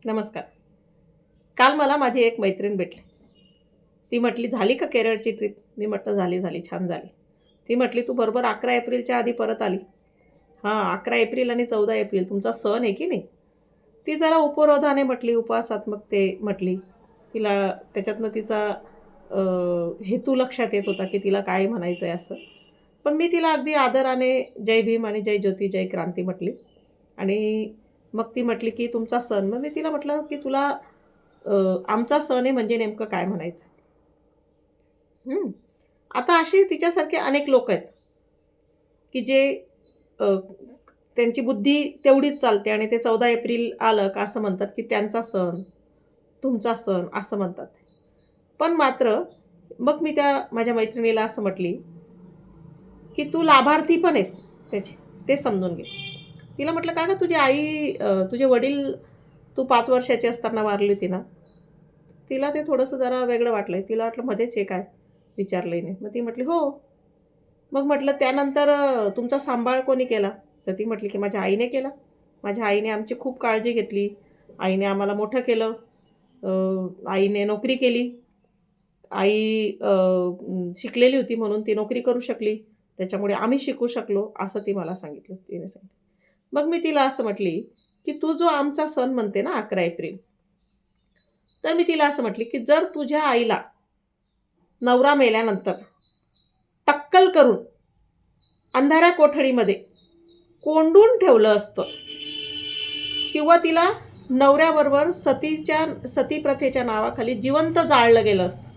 नमस्कार. काल मला माझी एक मैत्रीण भेटली. ती म्हटली, "झाली का केरळची ट्रिप?" मी म्हटलं, "झाली, झाली. छान झाली." ती म्हटली, "तू बरोबर 11 एप्रिलच्या आधी परत आली." "हां, 11 एप्रिल आणि 14 एप्रिल तुमचा सण आहे की नाही?" ती जरा उपरोधाने म्हटली, उपहासात्मक म्हटली. तिला त्याच्यातनं तिचा अ, हेतू लक्षात येत होता, की तिला काय म्हणायचं आहे असं. पण मी तिला अगदी आदराने जय भीम आणि जय ज्योती जय क्रांती म्हटली. आणि मग ती म्हटली, की "तुमचा सण." मग मी तिला म्हटलं, की "तुला अ, आमचा सण आहे म्हणजे नेमकं काय म्हणायचं?" हं. आता असे तिच्यासारखे अनेक लोक आहेत, की जे अ, त्यांची बुद्धी तेवढीच चालते आणि ते 14 एप्रिल आलं का असं म्हणतात, की त्यांचा सण, तुमचा सण असं म्हणतात. पण मात्र मग मी त्या माझ्या मैत्रिणीला असं म्हटली, की "तू लाभार्थी पण आहेस त्याची, ते समजून घे." तिला म्हटलं, "का गं तुझी आई तुझे वडील तू 5 वर्षाची असताना वारली होती ना?" तिला ते थोडंसं जरा वेगळं वाटलं. तिला वाटलं मध्येच हे काय विचारलंय नाही. मग ती म्हटली, "हो." मग म्हटलं, "त्यानंतर तुमचा सांभाळ कोणी केला?" तर ती म्हटली, की "माझ्या आईने केला. माझ्या आईने आमची खूप काळजी घेतली. आईने आम्हाला मोठं केलं. आईने नोकरी केली. आई शिकलेली होती म्हणून ती नोकरी करू शकली. त्याच्यामुळे आम्ही शिकू शकलो." असं ती मला सांगितलं. तिने सांगितलं. मग मी तिला असं म्हटली, की "तू जो आमचा सण म्हणते ना 11 एप्रिल." तर मी तिला असं म्हटली, की "जर तुझ्या आईला नवरा मेल्यानंतर टक्कल करून अंधाऱ्या कोठडीमध्ये कोंडून ठेवलं असतं किंवा तिला नवऱ्याबरोबर सती प्रथेच्या नावाखाली जिवंत जाळलं गेलं असतं,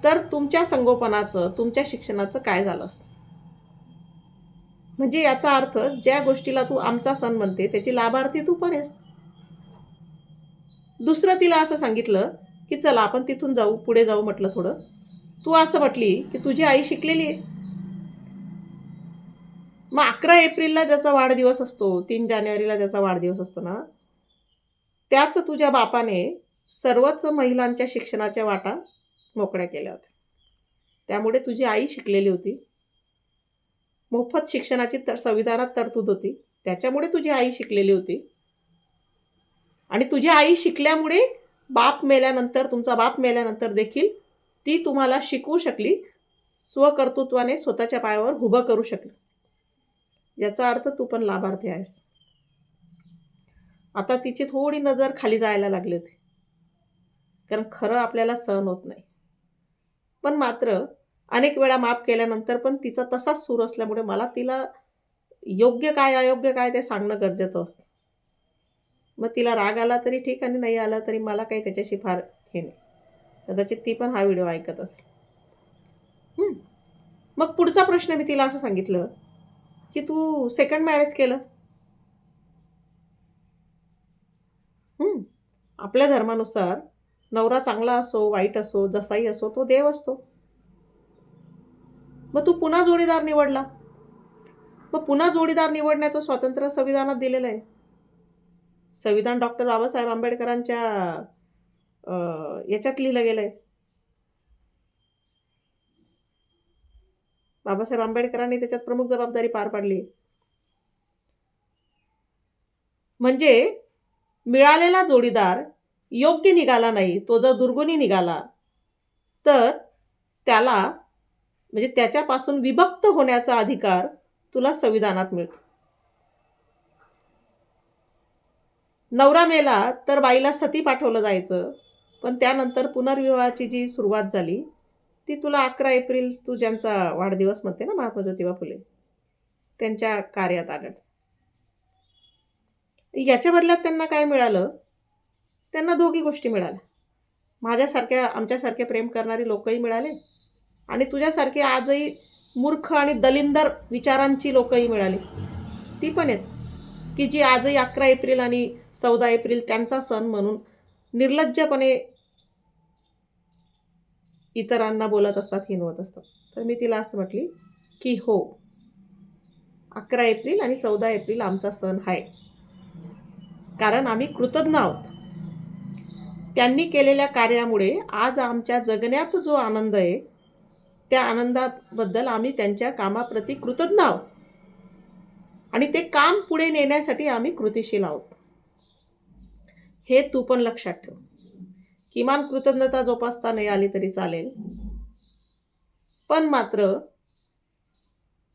तर तुमच्या संगोपनाचं, तुमच्या शिक्षणाचं काय झालं असतं?" म्हणजे याचा अर्थ ज्या गोष्टीला तू आमचा सण म्हणते, त्याची लाभार्थी तू पण आहेस. दुसरं तिला असं सांगितलं, की "चला आपण तिथून जाऊ, पुढे जाऊ" म्हटलं थोडं. तू असं म्हटली, की "तुझी आई शिकलेली आहे." मग 11 एप्रिलला ज्याचा वाढदिवस असतो, 3 जानेवारीला ज्याचा वाढदिवस असतो ना, त्याच तुझ्या बापाने सर्वच महिलांच्या शिक्षणाच्या वाटा मोकळ्या केल्या होत्या. त्यामुळे तुझी आई शिकलेली होती. मोफत शिक्षणाची संविधानात तरतूद होती. त्याच्यामुळे तुझी आई शिकलेली होती आणि तुझी आई शिकल्यामुळे तुमचा बाप मेल्यानंतर देखील ती तुम्हाला शिकवू शकली. स्वकर्तृत्वाने स्वतःच्या पायावर उभं करू शकली. याचा अर्थ तू पण लाभार्थी आहेस. आता तिची थोडी नजर खाली जायला लागली होती. कारण खरं आपल्याला सहन होत नाही. पण मात्र अनेक वेळा माफ केल्यानंतर पण तिचा तसाच सूर असल्यामुळे मला तिला योग्य काय, अयोग्य काय ते सांगणं गरजेचं असतं. मग तिला राग आला तरी ठीक आणि नाही आला तरी मला काही त्याच्याशी फार हे नाही. कदाचित ती पण हा व्हिडिओ ऐकत असेल. हं. मग पुढचा प्रश्न मी तिला असं सांगितलं, की "तू सेकंड मॅरेज केलं?" हं. आपल्या धर्मानुसार नवरा चांगला असो, वाईट असो, जसाही असो तो देव असतो. मग तू पुन्हा जोडीदार निवडला. मग पुन्हा जोडीदार निवडण्याचं स्वातंत्र्य संविधानात दिलेलं आहे. संविधान डॉक्टर बाबासाहेब आंबेडकरांच्या याच्यात लिहिलं गेलंय. बाबासाहेब आंबेडकरांनी त्याच्यात प्रमुख जबाबदारी पार पाडली. म्हणजे मिळालेला जोडीदार योग्य निघाला नाही, तो जर दुर्गुणी निघाला, तर त्याला म्हणजे त्याच्यापासून विभक्त होण्याचा अधिकार तुला संविधानात मिळतो. नवरा मेला तर बाईला सती पाठवलं जायचं. पण त्यानंतर पुनर्विवाहाची जी सुरुवात झाली, ती तुला 11 एप्रिल तू ज्यांचा वाढदिवस म्हणते ना महात्मा ज्योतिबा फुले, त्यांच्या कार्यात आढळतं. याच्या बदल्यात त्यांना काय मिळालं? त्यांना दोघी गोष्टी मिळाल्या. आमच्यासारखे प्रेम करणारी लोकही मिळाले आणि तुझ्यासारखे आजही मूर्ख आणि दलिंदर विचारांची लोकही मिळाली. ती पण आहेत, की जी आजही 11 एप्रिल आणि 14 एप्रिल त्यांचा सण म्हणून निर्लज्जपणे इतरांना बोलत असतात, हिणवत असतात. तर मी तिला असं म्हटली, की "हो, 11 एप्रिल आणि 14 एप्रिल आमचा सण आहे. कारण आम्ही कृतज्ञ आहोत. त्यांनी केलेल्या कार्यामुळे आज आमच्या जगण्यात जो आनंद आहे, त्या आनंदाबद्दल आम्ही त्यांच्या कामाप्रती कृतज्ञ आहोत आणि ते काम पुढे नेण्यासाठी आम्ही कृतिशील आहोत." हे तू पण लक्षात ठेव. किमान कृतज्ञता जोपासता नाही आली तरी चालेल, पण मात्र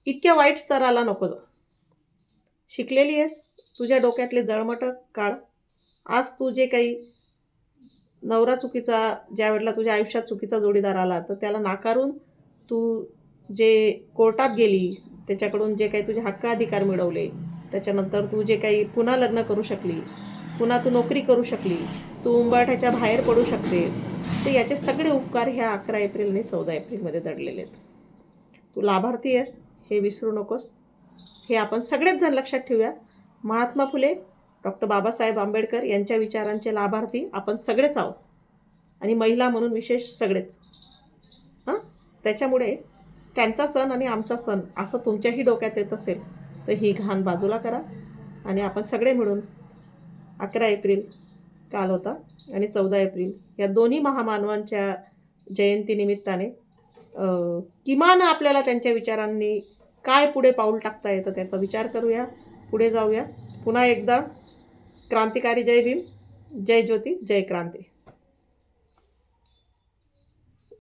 इतक्या वाईट स्तराला नको जाऊ. शिकलेली आहेस, तुझ्या डोक्यातले जळमटं काढ. आज तू जे काही नवरा चुकीचा, ज्या वेळेला तुझ्या आयुष्यात चुकीचा जोडीदार आला, तर त्याला नाकारून तू जे कोर्टात गेली, त्याच्याकडून जे काही तुझे हक्क अधिकार मिळवले, त्याच्यानंतर तू जे काही पुन्हा लग्न करू शकली, पुन्हा तू नोकरी करू शकली, तू उंबरठ्याच्या बाहेर पडू शकते, तर याचे सगळे उपकार ह्या 11 एप्रिल आणि 14 एप्रिलमध्ये दडलेले आहेत. तू लाभार्थी आहेस हे विसरू नकोस. हे आपण सगळेच जण लक्षात ठेवूया. महात्मा फुले, डॉक्टर बाबासाहेब आंबेडकर यांच्या विचारांचे लाभार्थी आपण सगळेच आहोत, आणि महिला म्हणून विशेष सगळेच. त्याच्यामुळे त्यांचा सण आणि आमचा सण असं तुमच्याही डोक्यात येत असेल तर ही घाण बाजूला करा, आणि आपण सगळे मिळून 11 एप्रिल काल होता आणि 14 एप्रिल या दोन्ही महामानवांच्या जयंतीनिमित्ताने किमान आपल्याला त्यांच्या विचारांनी काय पुढे पाऊल टाकता येतं त्याचा विचार करूया, पुढे जाऊया. पुन्हा एकदा क्रांतिकारी जय भीम, जय ज्योती, जय क्रांती.